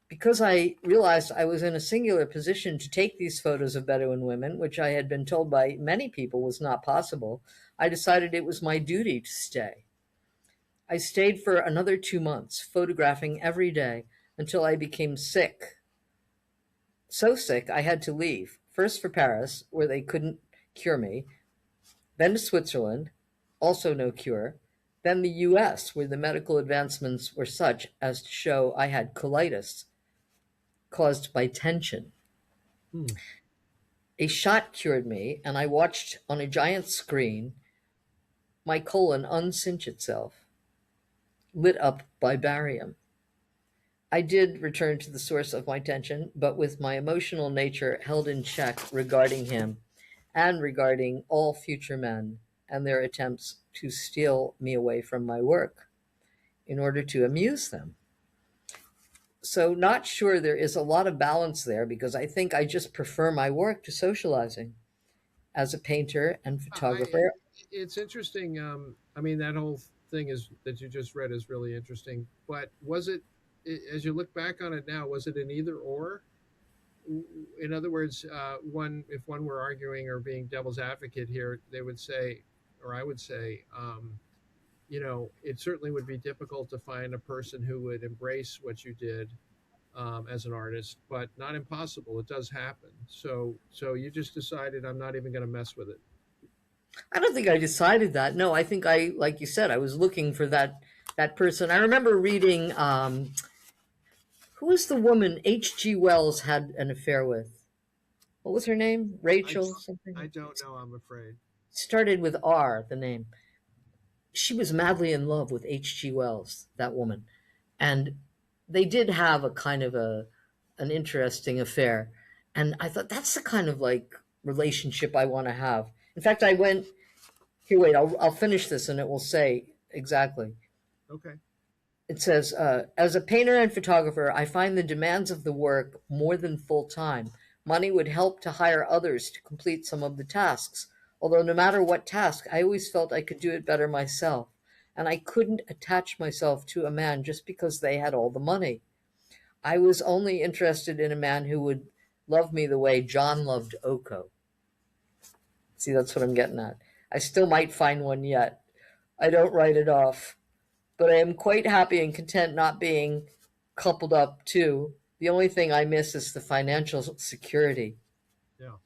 Because I realized I was in a singular position to take these photos of Bedouin women, which I had been told by many people was not possible, I decided it was my duty to stay. I stayed for another 2 months, photographing every day until I became sick. So sick, I had to leave. First for Paris, where they couldn't cure me, then to Switzerland, also no cure, then the US, where the medical advancements were such as to show I had colitis caused by tension. Hmm. A shot cured me, and I watched on a giant screen my colon uncinch itself, lit up by barium. I did return to the source of my tension, but with my emotional nature held in check regarding him and regarding all future men and their attempts to steal me away from my work in order to amuse them. So, not sure there is a lot of balance there because I think I just prefer my work to socializing as a painter and I photographer. it's interesting. I mean, that whole thing is that you just read is really interesting. But was it, as you look back on it now, was it an either or? In other words, one if one were arguing or being devil's advocate here, they would say, or I would say, it certainly would be difficult to find a person who would embrace what you did as an artist, but not impossible. It does happen. So you just decided I'm not even going to mess with it. I don't think I decided that. No, I think I, like you said, I was looking for that person. I remember reading who was the woman H.G. Wells had an affair with? What was her name? I Rachel something? I don't know. I'm afraid. Started with R, the name. She was madly in love with H.G. Wells, that woman. And they did have a kind of an interesting affair. And I thought that's the kind of like relationship I want to have. In fact, I went here. Wait, I'll finish this, and it will say exactly. Okay. It says, as a painter and photographer, I find the demands of the work more than full time. Money would help to hire others to complete some of the tasks. Although, no matter what task, I always felt I could do it better myself. And I couldn't attach myself to a man just because they had all the money. I was only interested in a man who would love me the way John loved Oko. See, that's what I'm getting at. I still might find one yet. I don't write it off, but I am quite happy and content not being coupled up too. The only thing I miss is the financial security. Yeah.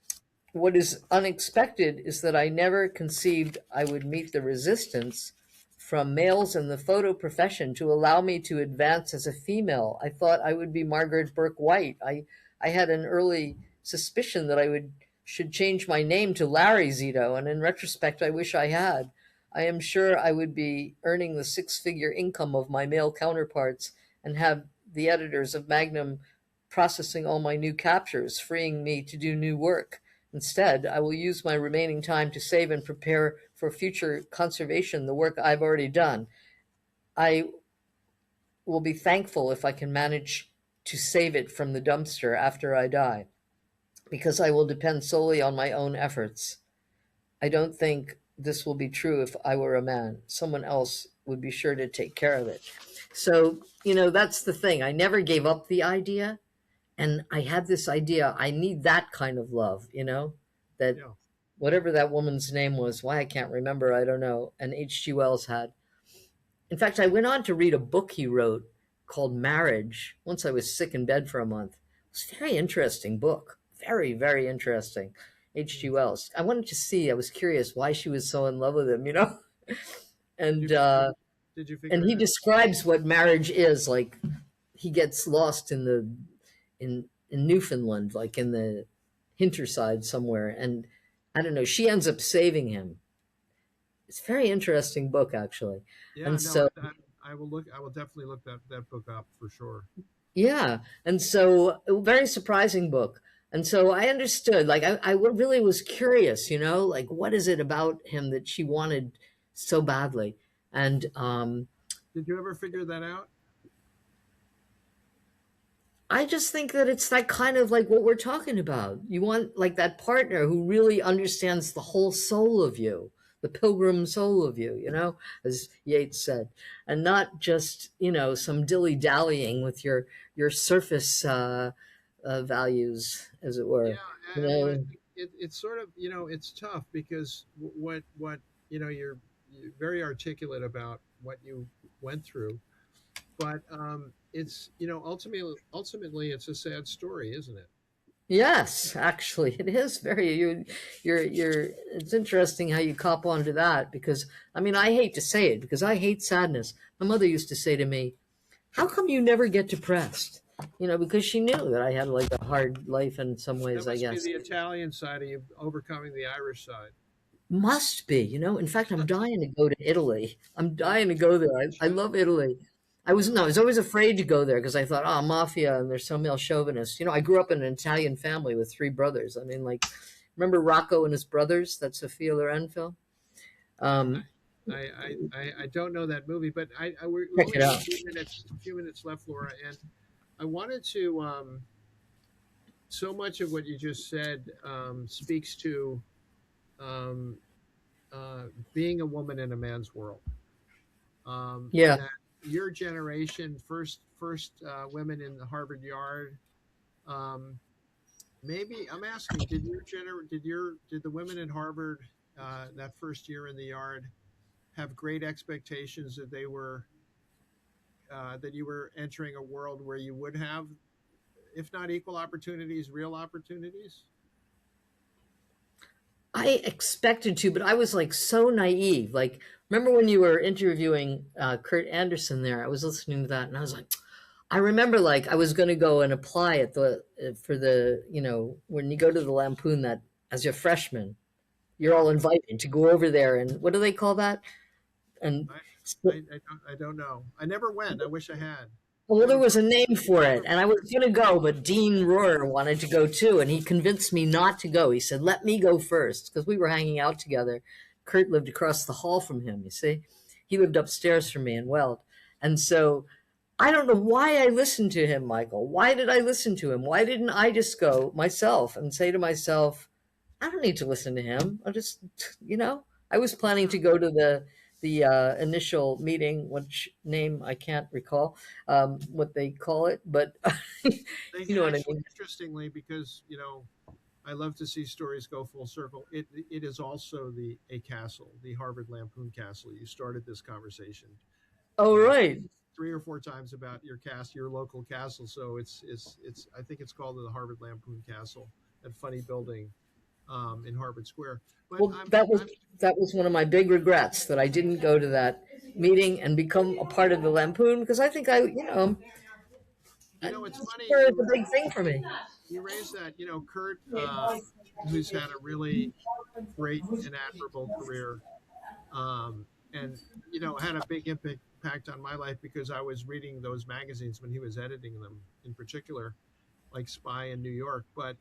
What is unexpected is that I never conceived I would meet the resistance from males in the photo profession to allow me to advance as a female. I thought I would be Margaret Burke White. I had an early suspicion that I would should change my name to Larry Zito, and in retrospect, I wish I had. I am sure I would be earning the six-figure income of my male counterparts and have the editors of Magnum processing all my new captures, freeing me to do new work. Instead, I will use my remaining time to save and prepare for future conservation the work I've already done. I will be thankful if I can manage to save it from the dumpster after I die, because I will depend solely on my own efforts. I don't think this will be true if I were a man. Someone else would be sure to take care of it. So, that's the thing. I never gave up the idea. And I had this idea, I need that kind of love, that Yeah. whatever that woman's name was, why I can't remember, I don't know, and H.G. Wells had. In fact, I went on to read a book he wrote called Marriage once I was sick in bed for a month. It was a very interesting book. Very, very interesting. H.G. Wells. I wanted to see, I was curious why she was so in love with him. Did you And figure? Did you and figure he it out? describes what marriage is. Like he gets lost in Newfoundland, like in the hinterside somewhere, and I don't know, she ends up saving him. It's a very interesting book actually. Yeah. And No. so I will look. I will definitely look that book up for sure. yeah, and so a very surprising book. And so I understood, like I really was curious, like what is it about him that she wanted so badly. And Did you ever figure that out? I just think that it's that kind of like what we're talking about. You want like that partner who really understands the whole soul of you, the pilgrim soul of you, as Yeats said, and not just, some dilly dallying with your surface values, as it Yeah, were. You I mean, I know, think it's sort of, it's tough because what you're very articulate about what you went through, but it's ultimately it's a sad story, isn't it? yes, actually, it is very you're. It's interesting how you cop onto that because I mean I hate to say it because I hate sadness. My mother used to say to me, how come you never get depressed? Because she knew that I had like a hard life in some That ways, I must be guess. the Italian side of you overcoming the Irish side. Must be. In fact, I'm dying to go to Italy. I'm dying to go there. I Should. love Italy. I was always afraid to go there because I thought, oh, mafia, and they're so male chauvinist. I grew up in an Italian family with three brothers. I mean, like, remember Rocco and his brothers? That's Sophia Loren film. Um, I don't know that movie, but we Check only it have out. a few minutes left, Laura, and I wanted to. So much of what you just said speaks to um, uh, being a woman in a man's world. Yeah. That your generation, first women in the Harvard Yard. Um, Maybe I'm asking, did the women in Harvard that first year in the yard have great expectations that they were that you were entering a world where you would have, if not equal opportunities, real opportunities? I expected to, but I was like so naive. Like, remember when you were interviewing Kurt Anderson there? I was listening to that, and I was like, I remember like I was going to go and apply at the for the when you go to the Lampoon that as your freshman, you're Yeah, all invited to go over there, and what do they call that? And I, I don't know. I never went. I wish I had. well, there Never was broke a name for it, never and I broke was the going to go, but Dean Rohr wanted to go too, and he convinced me not to go. He said, "Let me go first," because we were hanging out together. Kurt lived across the hall from him. You see, he lived upstairs from me in Weld, and so I don't know why I listened to him, Michael. Why did I listen to him? Why didn't I just go myself and say to myself, I don't need to listen to him. I'll just, I was planning to go to the initial meeting, which name I can't recall, what they call it, but They you know what I actually, mean. interestingly, because I love to see stories go full circle. It is also the a castle, the Harvard Lampoon Castle. You started this conversation Oh, uh, right. 3 or 4 times about your local castle. So it's I think it's called the Harvard Lampoon Castle, that funny building in Harvard Square. But Well, that was one of my big regrets that I didn't go to that meeting and become a part of the Lampoon because I think it's funny Square is a big thing for me. you raised that. Kurt, who's had a really great and admirable career, and had a big impact on my life because I was reading those magazines when he was editing them, in particular, like Spy in New York. But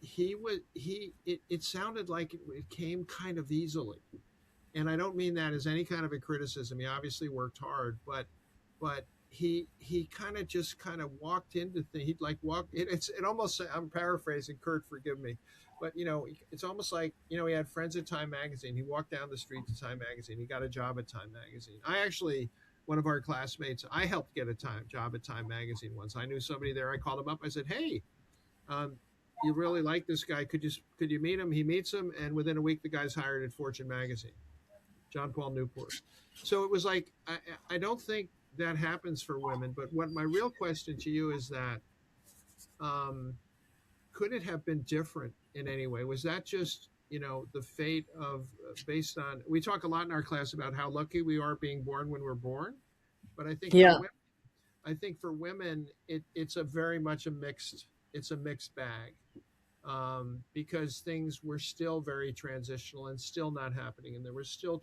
it sounded like it came kind of easily, and I don't mean that as any kind of a criticism. He obviously worked hard, but he kind of walked into things. He'd like walk. It almost. I'm paraphrasing Kurt. Forgive me, but it's almost like he had friends at Time Magazine. He walked down the street to Time Magazine. He got a job at Time Magazine. I actually. One of our classmates, I helped get a job at Time Magazine once. I knew somebody there. I called him up. I said, "Hey, um, you really like this guy? Could you meet him?" He meets him, and within a week, the guy's hired at Fortune Magazine. John Paul Newport. So it was like I don't think that happens for women. But what my real question to you is that um, could it have been different in any way? Was that just the fate of based on? We talk a lot in our class about how lucky we are being born when we're born, but Yeah. I think for women, it's a very much a mixed. It's a mixed bag because things were still very transitional and still not happening, and there was still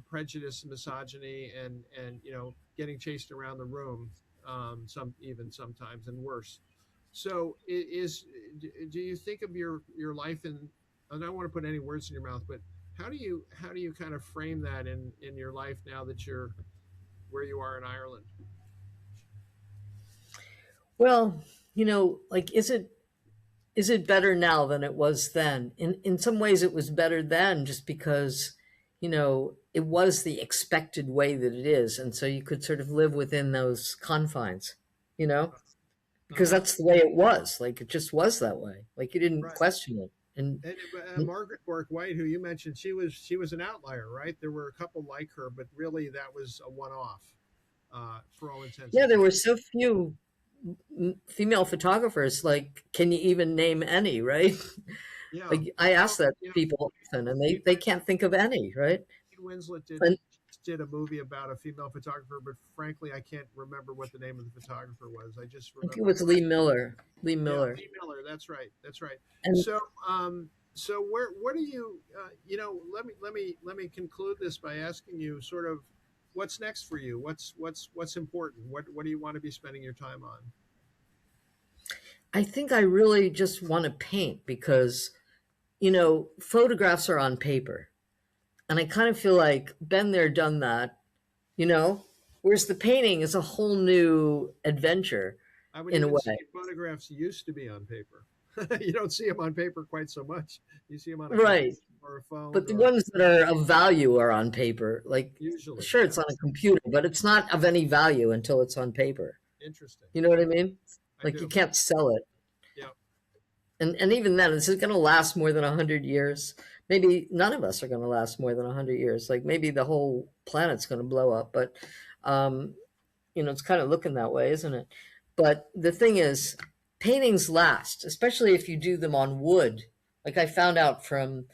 prejudice, misogyny, and getting chased around the room, some even sometimes and worse. So, do you think of your life I don't want to put any words in your mouth, but how do you kind of frame that in your life now that you're where you are in Ireland? Well, like, is it better now than it was then? In some ways, it was better then, just because it was the expected way that it is, and so you could sort of live within those confines, you know, because Uh-huh. that's the way it was. Like, it just was that way. Like, you didn't Right. question it, and And Margaret Bork White, who you mentioned, she was an outlier, right? There were a couple like her, but really that was a one-off for all intents yeah, and there were purposes. so few female photographers. Like, can you even name any? Right? Yeah. Like, I Well, ask that to people often, and they can't think of any. Right? Kate Winslet did And did a movie about a female photographer, but frankly, I can't remember what the name of the photographer was. I just I think it remember was her. Lee Miller. Lee Yeah, Miller. Lee Miller. That's right. That's right. And So, where what do you, let me conclude this by asking you sort of what's next for you. What's important. What do you want to be spending your time on? I think I really just want to paint because, photographs are on paper. And I kind of feel like been there, done that, you know? Whereas the painting is a whole new adventure I would in a even say way. photographs used to be on paper. You don't see them on paper quite so much. You see them on a computer Right. or a phone But the or ones that are of value are on paper. Like, usually, sure, yeah. it's on a computer, but it's not of any value until it's on paper. Interesting. You know what I mean? I Like, you do. can't sell it. Yeah. And even then, is it going to last more than 100 years? Maybe none of us are going to last more than 100 years. Like, maybe the whole planet's going to blow up. But um, it's kind of looking that way, isn't it? But the thing is, paintings last, especially if you do them on wood. Like, I found out from,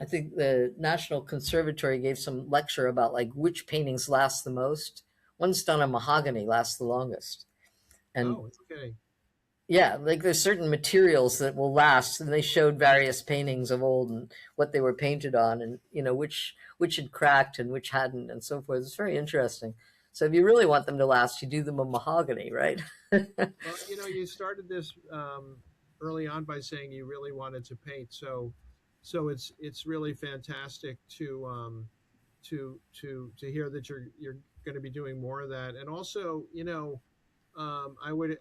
I think the National Conservatory gave some lecture about like which paintings last the most. One's done on mahogany lasts the longest. And Oh, okay. yeah, like there's certain materials that will last, and they showed various paintings of old and what they were painted on, and which had cracked and which hadn't, and so forth. It's very interesting. So if you really want them to last, you do them on mahogany, right? Well, you started this early on by saying you really wanted to paint, so it's really fantastic to hear that you're going to be doing more of that, and also, I would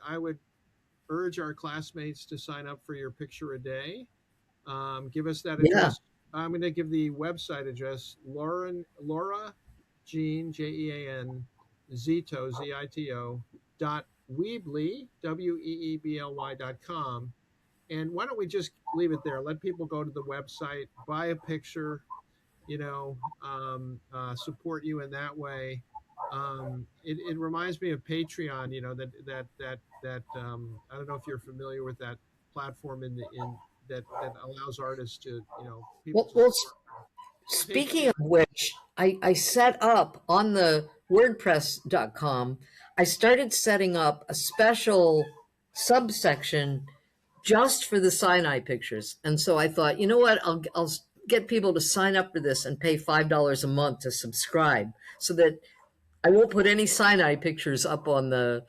urge our classmates to sign up for your picture a day. Give us that Yeah, address. I'm going to give the website address: Laura Jean Jean Zito Zito .weebly weebly.com. And why don't we just leave it there? Let people go to the website, buy a picture, support you in that way. It reminds me of Patreon. I don't know if you're familiar with that platform in that allows artists to, people well, to well, support them. speaking of Patreon. which, I set up on the WordPress.com, I started setting up a special subsection just for the Sinai pictures. And so I thought, you know what? I'll get people to sign up for this and pay $5 a month to subscribe so that I won't put any Sinai pictures up on the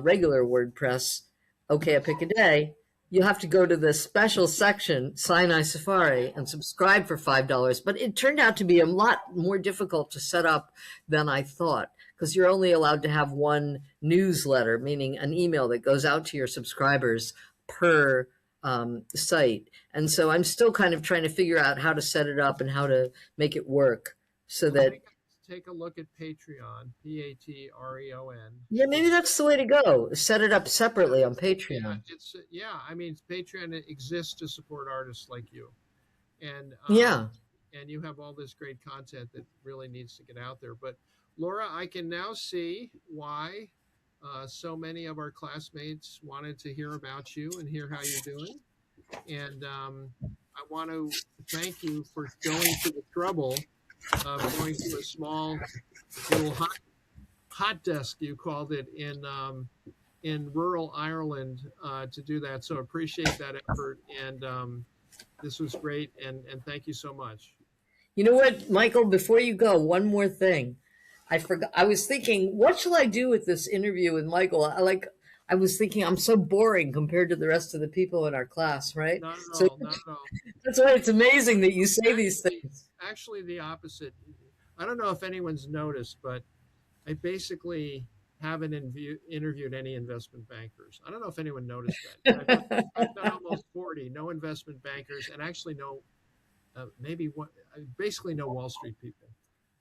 regular WordPress. Okay, I pick a day. You have to go to the special section, Sinai Safari, and subscribe for $5. But it turned out to be a lot more difficult to set up than I thought because you're only allowed to have one newsletter, meaning an email that goes out to your subscribers per site. And so I'm still kind of trying to figure out how to set it up and how to make it work so Well, that take a look at Patreon, Patreon. yeah, maybe It's that's the way to go. Set it up yeah, separately on yeah, Patreon. yeah. I mean, Patreon exists to support artists like you, and Yeah. you have all this great content that really needs to get out there. But Laura, I can now see why so many of our classmates wanted to hear about you and hear how you're doing. And I want to thank you for going to the trouble of going to a small little hot desk, you called it, in rural Ireland to do that. So appreciate that effort, and this was great, and thank you so much. You know what, Michael, before you go, one more thing. I forgot I was thinking, what shall I do with this interview with Michael? I was thinking I'm so boring compared to the rest of the people in our class, right? Not at So all. Not at all. that's why it's amazing that you say these Actually, things. actually, the opposite. I don't know if anyone's noticed, but I basically haven't interviewed any investment bankers. I don't know if anyone noticed that. I've done almost 40, no investment bankers, and actually no, maybe one, basically no Wall Street people.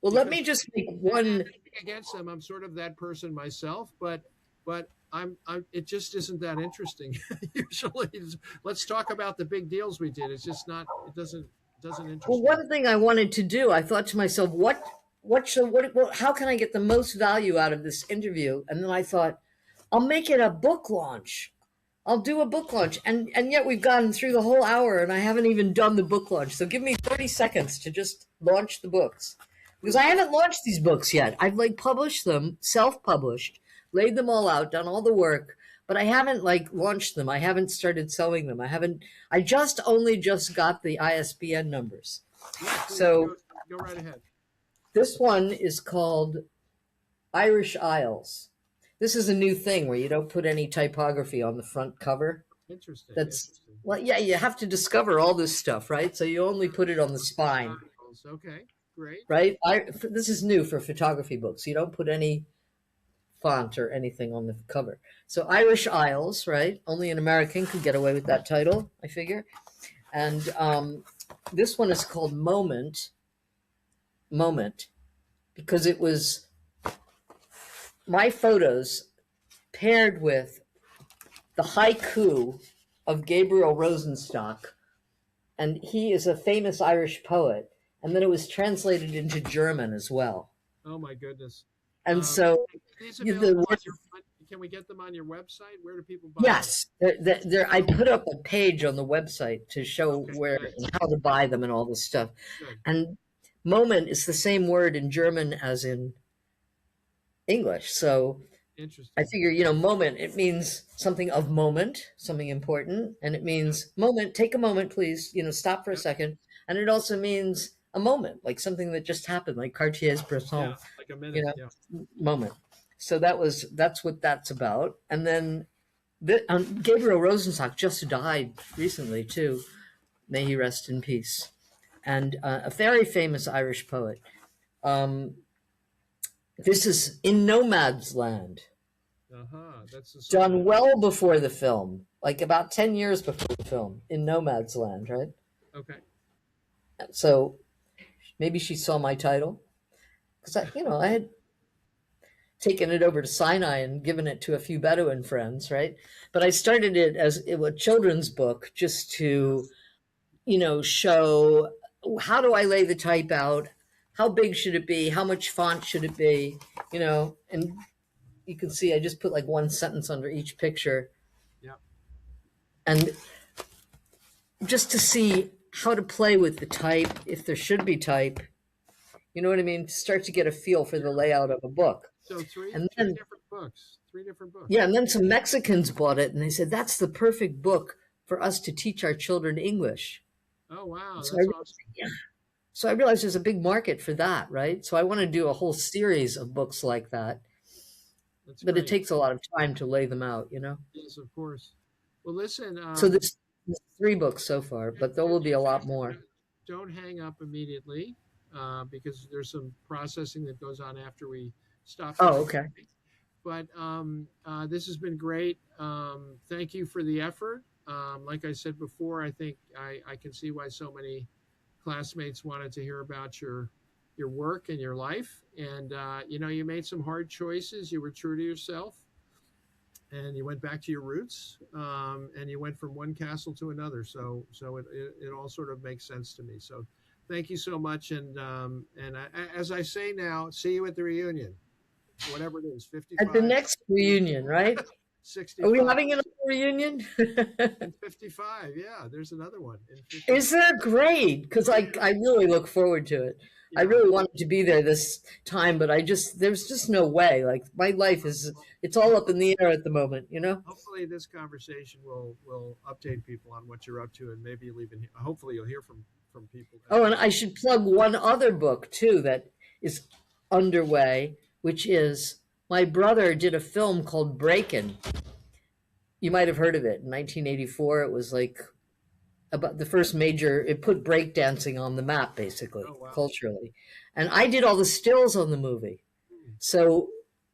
Well, let Because me just make and one. nothing against them, I'm sort of that person myself, but I'm it just isn't that interesting. Usually, let's talk about the big deals we did. It's just not. It doesn't Well, interest me. one thing I wanted to do, I thought to myself, how can I get the most value out of this interview? And then I thought, I'll make it a book launch. I'll do a book launch. And yet we've gone through the whole hour and I haven't even done the book launch. So give me 30 seconds to just launch the books. Because I haven't launched these books yet. I've like published them, self-published, laid them all out, done all the work, but I haven't like launched them. I haven't started selling them. I just only just got the ISBN numbers. Yeah, please So go right ahead. this one is called Irish Isles. This is a new thing where you don't put any typography on the front cover. Interesting. That's, Interesting. well, yeah, you have to discover all this stuff, right? So you only put it on the spine, Okay, great. right? This is new for photography books. You don't put any font or anything on the cover. So Irish Isles, right? Only an American could get away with that title, I figure. And this one is called Moment, because it was my photos paired with the haiku of Gabriel Rosenstock, and he is a famous Irish poet, and then it was translated into German as well. Oh my goodness. And Um, so these the available on word, your, can we get them on your website? Where do people buy them? yes, I put up a page on the website to show Okay, where good, and how to buy them and all this stuff. good. And moment is the same word in German as in English. So I Interesting. figure, moment, it means something of moment, something important. And it means moment, take a moment, please, stop for a Yep, second. And it also means a moment, like something that just happened, like yeah, Cartier's-Bresson, like a you minute. know, Yeah. moment. So that's what that's about. And then Gabriel Rosenstock just died recently too. May he rest in peace. And a very famous Irish poet. Um, this is In Nomad's Land, Uh-huh. That's the song. done well before the film, like about 10 years before the film, In Nomad's Land, right? Okay. So maybe she saw my title because I had taken it over to Sinai and given it to a few Bedouin friends, right? But I started it as a children's book just to, show how do I lay the type out? How big should it be? How much font should it be? And you can see I just put like one sentence under each picture. Yeah. And just to see how to play with the type, if there should be type, you know what I mean? Start to get a feel for the layout of a book. So three And three then, different books. Three different books. yeah, and then some Mexicans bought it and they said, that's the perfect book for us to teach our children English. Oh wow, So that's awesome. so I realized there's a big market for that, right? So I want to do a whole series of books like that, That's but it great. takes a lot of time to lay them out. Yes, of course. Well, listen, So there's 3 books so far, but there will be a lot more. don't hang up immediately because there's some processing that goes on after we stop the Oh, okay. recording. But this has been great. Thank you for the effort. Like I said before, I think I can see why so many classmates wanted to hear about your work and your life. And you made some hard choices. You were true to yourself, and you went back to your roots, and you went from one castle to another. So it all sort of makes sense to me. So thank you so much. As I say now, see you at the reunion, whatever it is, At the 55, next reunion, right? Are we 65, having another reunion? and 55. Yeah, there's another one in 55. Is there? Great, because I really look forward to it. I Yeah. really wanted to be there this time, but there's just no way. Like my life it's all up in the air at the moment. Hopefully this conversation will update people on what you're up to, and maybe you'll even hopefully you'll hear from people. Oh, and I should plug one other book too that is underway, which is my brother did a film called Breakin', You might have heard of it. In 1984, it was like about the first major, it put breakdancing on the map, Oh basically, wow. culturally. And I did all the stills on the movie. Hmm. So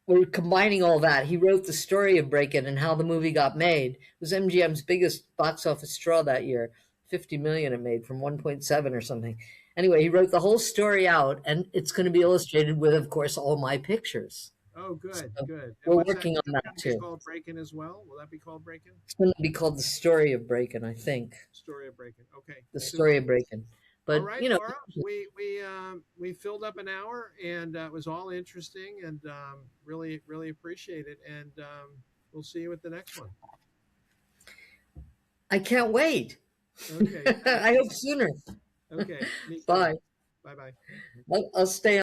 we're combining all that. He wrote the story of Break It and how the movie got made. It was MGM's biggest box office draw that year. 50 million it made from 1.7 or something. Anyway, he wrote the whole story out, and it's going to be illustrated with, of course, all my pictures. Oh, So good, good. And we're what's that? working on That's that going to be too. called Breaking as well. Will that be called Breaking? It's going to be called The Story of Breaking, I think. Story of Breaking. Okay, The Story super. of Breaking. All But, right, you know, Laura, we filled up an hour, and it was all interesting, and really really appreciate it. And we'll see you at the next one. I can't wait. Okay, thanks. I hope sooner. Okay, me too. Bye. Bye bye. I'll stay